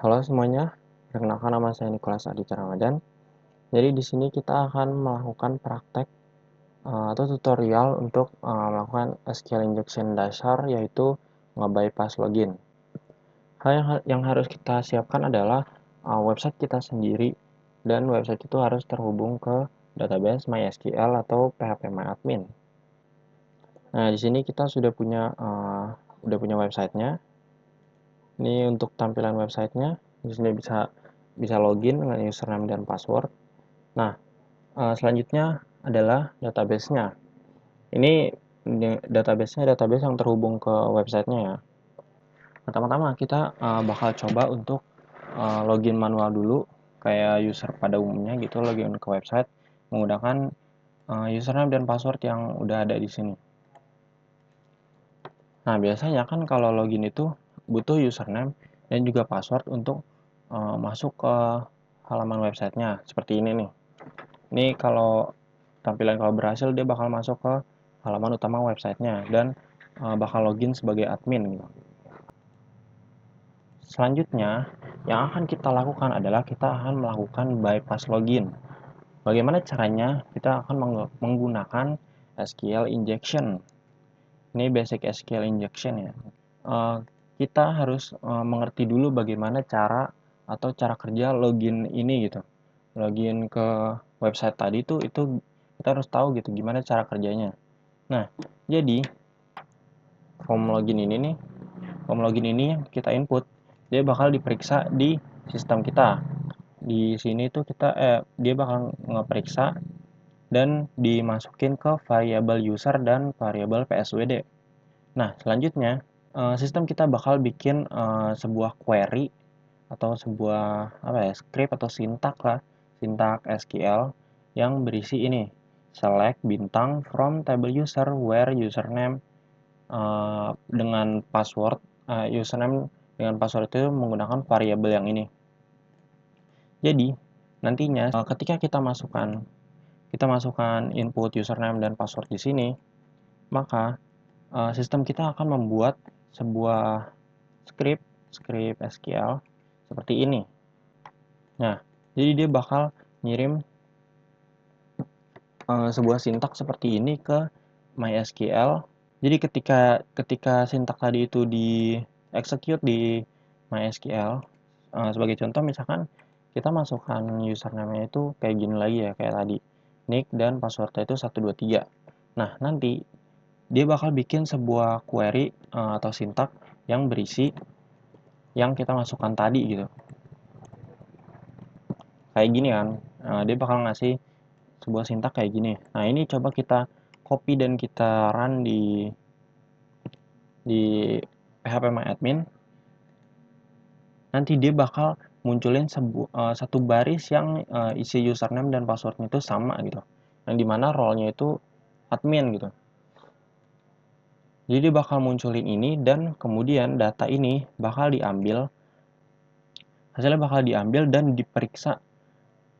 Halo semuanya, perkenalkan nama saya Nicholas Aditya Ramadan. Jadi di sini kita akan melakukan praktek atau tutorial untuk melakukan SQL injection dasar, yaitu nge-bypass login. Hal yang harus kita siapkan adalah website kita sendiri, dan website itu harus terhubung ke database MySQL atau PHP Nah, di sini kita sudah punya websitenya. Ini untuk tampilan websitenya. Di sini bisa login dengan username dan password. Nah, selanjutnya adalah database-nya. Ini database-nya database yang terhubung ke websitenya ya. Pertama-tama kita bakal coba untuk login manual dulu, kayak user pada umumnya gitu, login ke website menggunakan username dan password yang udah ada di sini. Nah, biasanya kan kalau login itu butuh username dan juga password untuk masuk ke halaman websitenya. Seperti ini nih. Ini kalau tampilan berhasil, dia bakal masuk ke halaman utama websitenya dan bakal login sebagai admin gitu. Selanjutnya, yang akan kita lakukan adalah kita akan melakukan bypass login. Bagaimana caranya? Kita akan menggunakan SQL injection. Ini basic SQL injection ya. Uh, Kita harus mengerti dulu bagaimana cara kerja login ini gitu. Login ke website tadi itu kita harus tahu gitu gimana cara kerjanya. Nah, jadi form login ini yang kita input, dia bakal diperiksa di sistem kita. Di sini tuh dia bakal ngeperiksa dan dimasukin ke variabel user dan variabel PSWD. Nah, selanjutnya sistem kita bakal bikin sebuah query atau sebuah script atau sintak SQL yang berisi ini: select bintang from table user where username dengan password username dengan password itu menggunakan variabel yang ini. Jadi nantinya ketika kita masukkan input username dan password di sini, maka sistem kita akan membuat sebuah script SQL seperti ini. Nah, jadi dia bakal ngirim sebuah sintak seperti ini ke MySQL. Jadi ketika sintak tadi itu di execute di MySQL, sebagai contoh misalkan kita masukkan username-nya itu kayak gini lagi ya, kayak tadi, nick dan password-nya itu 123. Nah, nanti dia bakal bikin sebuah query atau sintak yang berisi yang kita masukkan tadi gitu. Kayak gini kan, dia bakal ngasih sebuah sintak kayak gini. Nah, ini coba kita copy dan kita run di php Nanti dia bakal munculin satu baris yang isi username dan passwordnya itu sama gitu, yang dimana role-nya itu admin gitu. Jadi dia bakal munculin ini, dan kemudian data ini hasilnya bakal diambil dan diperiksa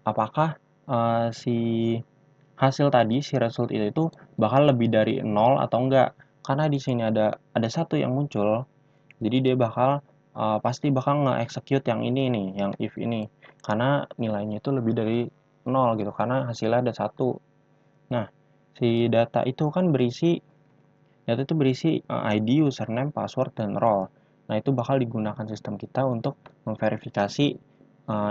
apakah si hasil tadi, si result itu bakal lebih dari 0 atau enggak. Karena di sini ada satu yang muncul, jadi dia pasti bakal nge-execute yang ini nih, yang if ini. Karena nilainya itu lebih dari 0 gitu, karena hasilnya ada satu. Nah, si data itu berisi ID, username, password, dan role. Nah, itu bakal digunakan sistem kita untuk memverifikasi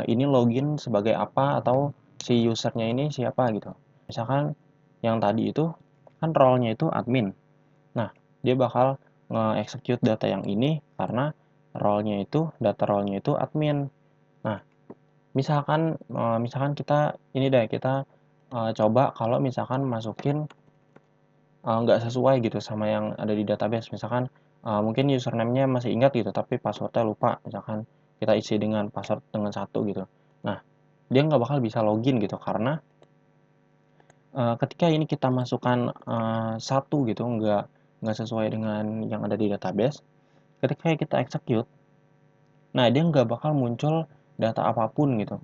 ini login sebagai apa, atau si usernya ini siapa gitu. Misalkan yang tadi itu kan role-nya itu admin. Nah, dia bakal nge-execute data yang ini karena data role-nya itu admin. Nah, misalkan kita coba kalau misalkan masukin nggak sesuai gitu sama yang ada di database. Misalkan mungkin username-nya masih ingat gitu, tapi password-nya lupa. Misalkan kita isi dengan password dengan 1 gitu. Nah, dia nggak bakal bisa login gitu, karena ketika ini kita masukkan 1 gitu, nggak sesuai dengan yang ada di database, ketika kita execute, nah dia nggak bakal muncul data apapun gitu.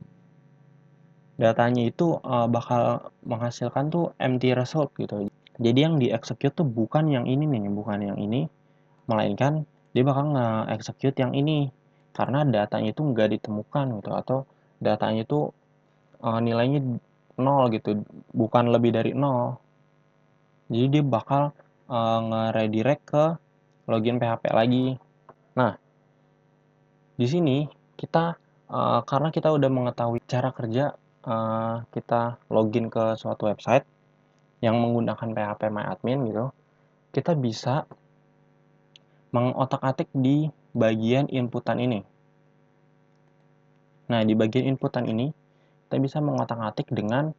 Datanya itu bakal menghasilkan tuh empty result gitu. Jadi yang di-execute tuh bukan yang ini nih, melainkan dia bakal nge-execute yang ini. karena datanya itu nggak ditemukan gitu, atau datanya itu nilainya 0 gitu, bukan lebih dari 0. Jadi dia bakal nge-redirect ke login PHP lagi. Nah, di sini kita karena kita udah mengetahui cara kerja kita login ke suatu website yang menggunakan PHP MyAdmin gitu, kita bisa mengotak-atik di bagian inputan ini. Nah, di bagian inputan ini kita bisa mengotak-atik dengan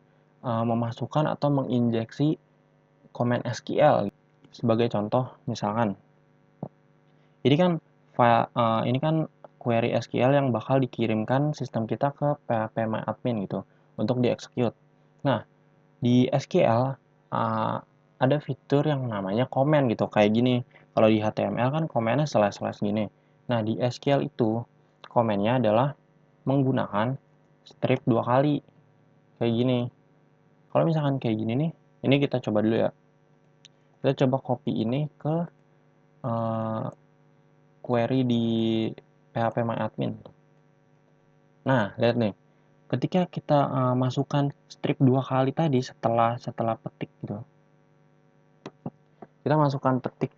memasukkan atau menginjeksi komen SQL. Sebagai contoh, misalkan ini kan query SQL yang bakal dikirimkan sistem kita ke PHP MyAdmin gitu untuk dieksekut. Nah, di SQL ada fitur yang namanya comment gitu, kayak gini. Kalau di HTML kan komennya slash gini. Nah, di SQL itu komennya adalah menggunakan strip 2 kali, kayak gini. Kalau misalkan kayak gini nih, ini kita coba dulu ya. Kita coba copy ini ke query di PHP MyAdmin. Nah, lihat nih. Ketika kita masukkan strip 2 kali tadi setelah petik gitu. Kita masukkan petik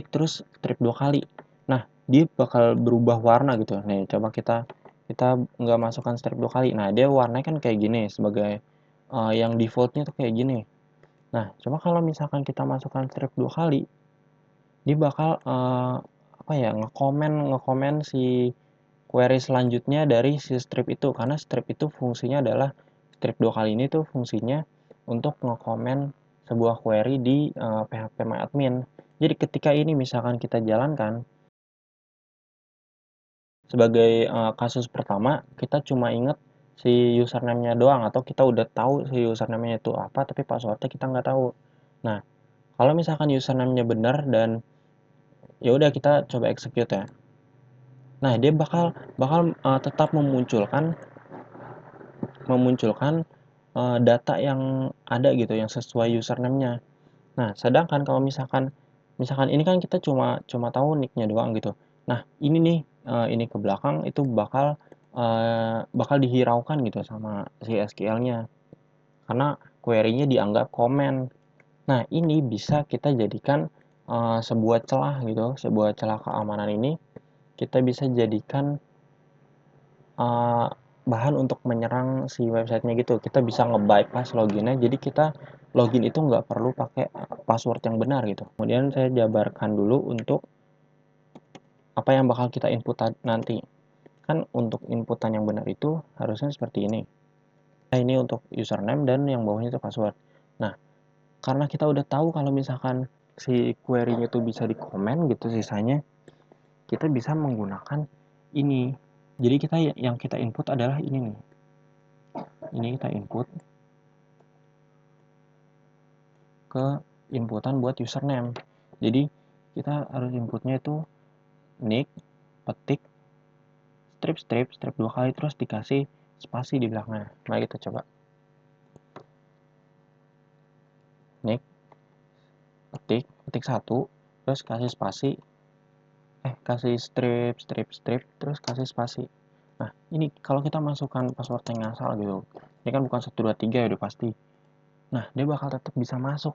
terus strip 2 kali. Nah, dia bakal berubah warna gitu. Nih, coba kita nggak masukkan strip 2 kali. Nah, dia warnanya kan kayak gini sebagai yang defaultnya tuh kayak gini. Nah, coba kalau misalkan kita masukkan strip 2 kali, dia bakal ngekomen si query selanjutnya dari si strip itu, karena strip itu fungsinya adalah strip 2 kali ini tuh fungsinya untuk ngekomen sebuah query di PHP MyAdmin. Jadi ketika ini misalkan kita jalankan sebagai kasus pertama, kita cuma inget si username-nya doang, atau kita udah tahu si username-nya itu apa tapi password-nya kita nggak tahu. Nah, kalau misalkan username-nya benar dan ya udah kita coba execute ya. Nah, dia bakal tetap memunculkan data yang ada gitu, yang sesuai username-nya. Nah, sedangkan kalau misalkan ini kan kita cuma tahu nick-nya doang gitu. Nah, ini nih ini ke belakang itu bakal dihiraukan gitu sama si SQL-nya. Karena query-nya dianggap komen. Nah, ini bisa kita jadikan sebuah celah gitu, sebuah celah keamanan ini kita bisa jadikan bahan untuk menyerang si websitenya gitu. Kita bisa nge-bypass loginnya, jadi kita login itu nggak perlu pakai password yang benar gitu. Kemudian saya jabarkan dulu untuk apa yang bakal kita input nanti. Kan untuk inputan yang benar itu harusnya seperti ini. Nah, ini untuk username dan yang bawahnya itu password. Nah, karena kita udah tahu kalau misalkan si query-nya itu bisa di-comment gitu sisanya, kita bisa menggunakan ini. Jadi yang kita input adalah ini nih. Ini kita input ke inputan buat username. Jadi kita harus inputnya itu nick, petik, strip 2 kali terus dikasih spasi di belakangnya. Mari kita coba. Nick, petik 1, terus kasih spasi, kasih strip, terus kasih spasi. Nah, ini kalau kita masukkan password yang ngasal gitu, ini kan bukan 1, 2, 3 ya udah pasti. Nah, dia bakal tetap bisa masuk.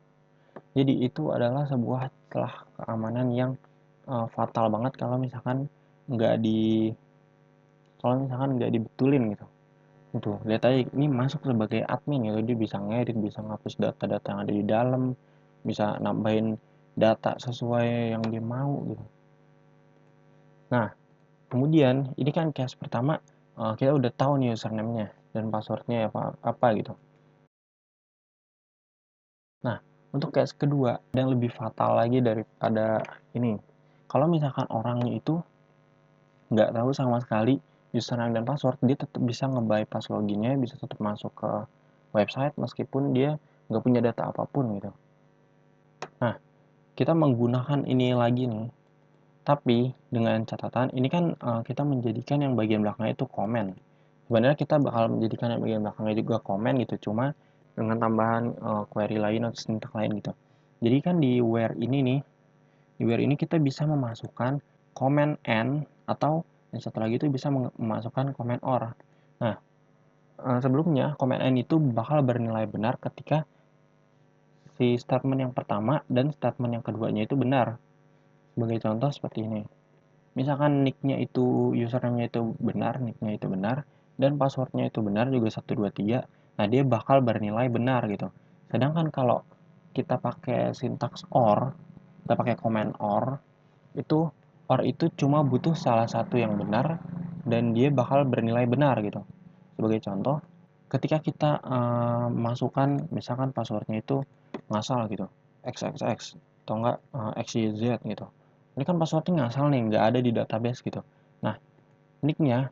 Jadi itu adalah sebuah celah keamanan yang fatal banget kalau misalkan nggak dibetulin gitu. Tuh, lihat aja ini masuk sebagai admin gitu, dia bisa ngedit, bisa ngapus data-data yang ada di dalam, bisa nambahin data sesuai yang dia mau gitu. Nah, kemudian ini kan case pertama, kita udah tahu nih username-nya dan password-nya apa gitu. Nah, untuk case kedua yang lebih fatal lagi daripada ini. Kalau misalkan orangnya itu nggak tahu sama sekali username dan password, dia tetap bisa nge-bypass loginnya, bisa tetap masuk ke website meskipun dia nggak punya data apapun gitu. Nah, kita menggunakan ini lagi nih, tapi dengan catatan ini kan kita menjadikan yang bagian belakangnya itu komen. Sebenarnya kita bakal menjadikan yang bagian belakangnya juga komen gitu, cuma dengan tambahan query lain atau syntax lain gitu. Jadi kan di where ini kita bisa memasukkan command N, atau yang satu lagi itu bisa memasukkan command OR. Nah, sebelumnya command N itu bakal bernilai benar ketika si statement yang pertama dan statement yang keduanya itu benar. Sebagai contoh seperti ini. Misalkan nicknya itu, username-nya itu benar, nicknya itu benar, dan passwordnya itu benar juga 123, nah dia bakal bernilai benar gitu. Sedangkan kalau kita pakai sintaks OR, kita pakai command OR itu cuma butuh salah satu yang benar dan dia bakal bernilai benar gitu. Sebagai contoh, ketika kita masukkan misalkan passwordnya itu ngasal gitu, xxx atau enggak xyz gitu. Ini kan passwordnya ngasal nih, nggak ada di database gitu. Nah, nicknya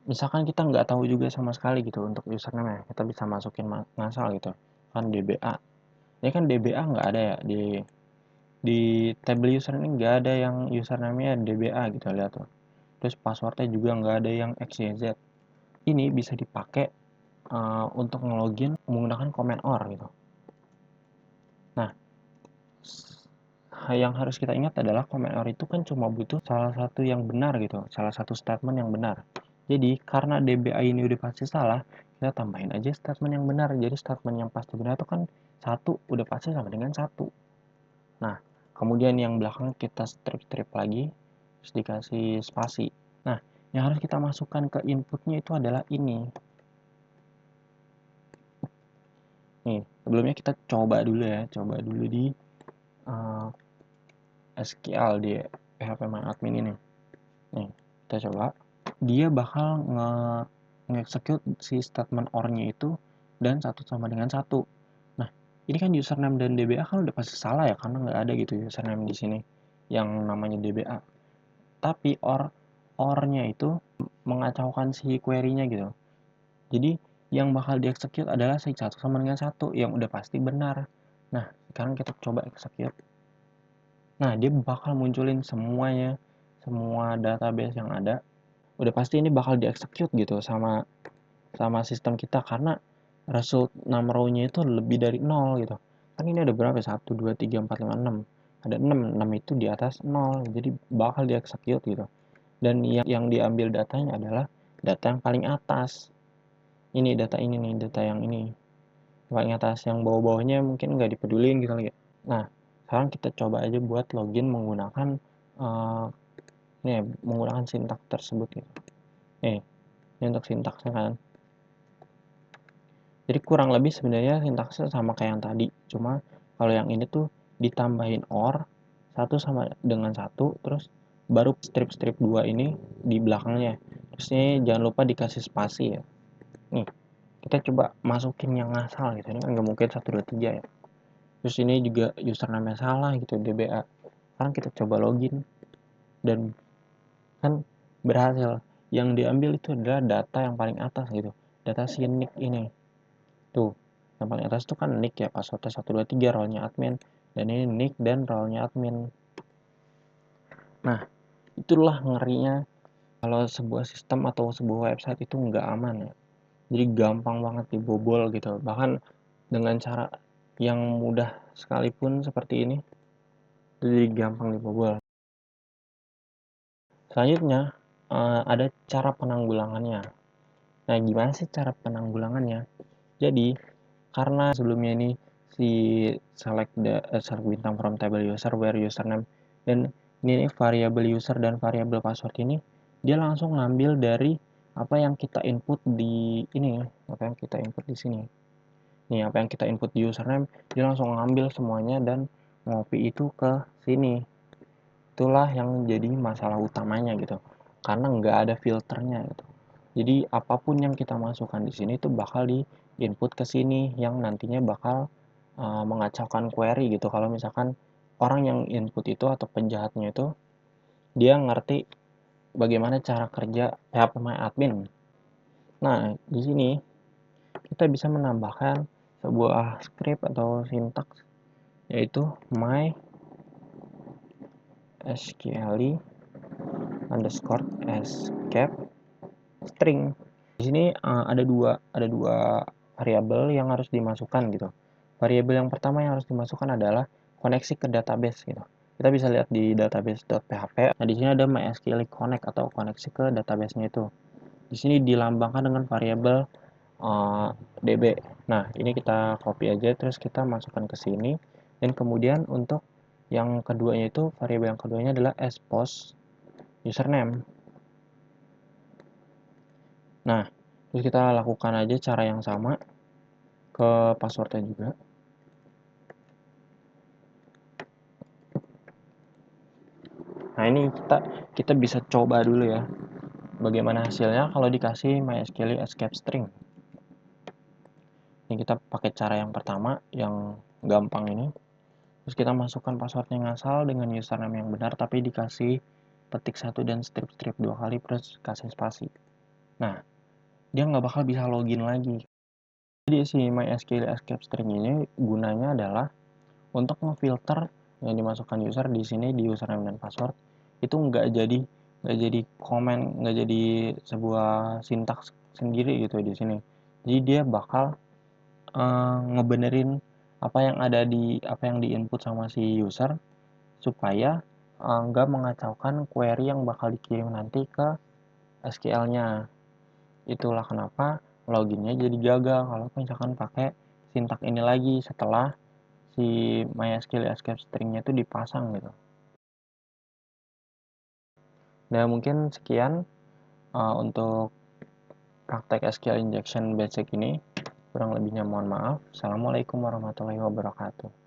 misalkan kita nggak tahu juga sama sekali gitu untuk username, kita bisa masukin ngasal gitu kan DBA. Ini kan DBA nggak ada ya di table user ini, nggak ada yang username-nya DBA gitu, lihat tuh. Terus passwordnya juga nggak ada yang xyz. Ini bisa dipakai untuk ngelogin menggunakan command OR gitu. Nah, yang harus kita ingat adalah command OR itu kan cuma butuh salah satu yang benar gitu, salah satu statement yang benar. Jadi karena DBA ini udah pasti salah, kita tambahin aja statement yang benar. Jadi statement yang pasti benar itu kan satu udah pasti sama dengan satu. Nah, kemudian yang belakang kita strip lagi, terus dikasih spasi. Nah, yang harus kita masukkan ke inputnya itu adalah ini. Nih, sebelumnya kita coba dulu ya, coba dulu di SQL di phpMyAdmin ini. Nih, kita coba. Dia bakal nge-execute si statement OR-nya itu dan satu sama dengan satu. Nah, ini kan username dan DBA kan udah pasti salah ya, karena nggak ada gitu username di sini yang namanya DBA. Tapi OR-nya itu mengacaukan si query-nya gitu. Jadi yang bakal di-execute adalah si satu sama dengan satu yang udah pasti benar. Nah, sekarang kita coba execute. Nah, dia bakal munculin semuanya, semua database yang ada. Udah pasti ini bakal di-execute gitu sama sistem kita karena result number row-nya itu lebih dari 0 gitu. Kan ini ada berapa? 1, 2, 3, 4, 5, 6. Ada 6, 6 itu di atas 0. Jadi bakal di-execute gitu. Dan yang diambil datanya adalah data yang paling atas. Ini data ini nih, data yang ini. Paling atas, yang bawah-bawahnya mungkin nggak dipedulin gitu lagi. Nah, sekarang kita coba aja buat login menggunakan menggunakan sintak tersebut gitu. Ini untuk sintaksnya kan. Jadi kurang lebih sebenarnya sintaksnya sama kayak yang tadi. Cuma kalau yang ini tuh ditambahin OR satu sama dengan satu, terus baru strip 2 ini di belakangnya. Terus ini jangan lupa dikasih spasi ya. Nih, kita coba masukin yang ngasal gitu. Ini kan nggak mungkin 1, 2, 3 ya. Terus ini juga username salah gitu, DBA. Sekarang kita coba login dan kan berhasil. Yang diambil itu adalah data yang paling atas gitu, data si nick ini tuh. Yang paling atas itu kan nick ya, passwordnya 123, role-nya admin, dan ini nick dan role-nya admin. Nah, itulah ngerinya kalau sebuah sistem atau sebuah website itu nggak aman ya. Jadi gampang banget dibobol gitu, bahkan dengan cara yang mudah sekalipun seperti ini itu jadi gampang dibobol. Selanjutnya ada cara penanggulangannya. Nah, gimana sih cara penanggulangannya? Jadi karena sebelumnya ini si select bintang from table user where username, dan ini variable user dan variable password ini dia langsung ngambil dari apa yang kita input di ini, apa yang kita input di sini. Nih, apa yang kita input di username, dia langsung ngambil semuanya dan ngopi itu ke sini. Itulah yang jadi masalah utamanya gitu. Karena nggak ada filternya gitu. Jadi apapun yang kita masukkan di sini itu bakal di input ke sini yang nantinya bakal mengacaukan query gitu. Kalau misalkan orang yang input itu atau penjahatnya itu dia ngerti bagaimana cara kerja phpMyAdmin. Nah, di sini kita bisa menambahkan sebuah script atau sintaks yaitu my sqli underscore escape string. Di sini ada dua variabel yang harus dimasukkan gitu. Variabel yang pertama yang harus dimasukkan adalah koneksi ke database gitu. Kita bisa lihat di database.php. Nah, di sini ada MySQL connect atau koneksi ke database-nya itu. Di sini dilambangkan dengan variabel DB. Nah, ini kita copy aja, terus kita masukkan ke sini. Dan kemudian untuk yang keduanya itu, variabel yang keduanya adalah expose username. Nah, terus kita lakukan aja cara yang sama ke passwordnya juga. Nah, ini kita bisa coba dulu ya, bagaimana hasilnya kalau dikasih MySQL escape string. Ini kita pakai cara yang pertama, yang gampang ini. Terus kita masukkan passwordnya yang asal dengan username yang benar, tapi dikasih petik 1 dan strip-strip 2 kali, terus kasih spasi. Nah, dia nggak bakal bisa login lagi. Jadi si MySQL escape string ini gunanya adalah untuk ngefilter yang dimasukkan user di sini di username dan password itu nggak jadi komen, nggak jadi sebuah sintaks sendiri gitu di sini. Jadi dia bakal ngebenerin apa yang diinput sama si user supaya nggak mengacaukan query yang bakal dikirim nanti ke SQL-nya. Itulah kenapa loginnya jadi gagal kalau misalkan pakai sintak ini lagi setelah si MySQL escape string-nya itu dipasang gitu. Nah, mungkin sekian untuk praktek SQL injection basic ini. Kurang lebihnya mohon maaf. Assalamualaikum warahmatullahi wabarakatuh.